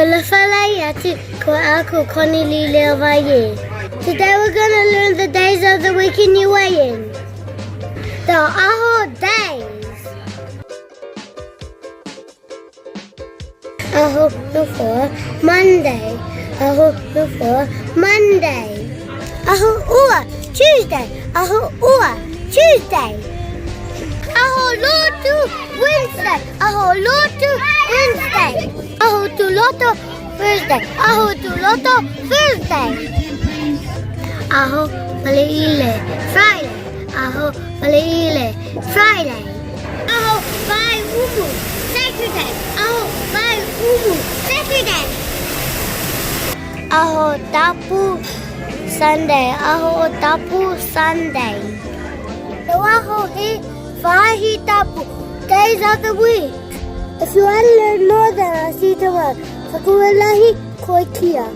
Kalafalayati ko aku konili levaye. Today we're gonna learn the days of the week in Niuean. The Aho days. Aho before Monday. Aho before Monday. Aho ua Tuesday. Aho ua Tuesday. Aho lotu Wednesday. Aho lotu Wednesday. Aho tu loto Thursday. Aho tu loto Thursday. Aho paleile Friday. Aho paleile Friday. Aho vai umu Saturday. Aho vai umu Saturday. Aho tapu Sunday. Aho tapu Sunday. Aho he vahi tapu days of the week. If you want to learn more, then I'll see you tomorrow. Fakuwallahi Koikia.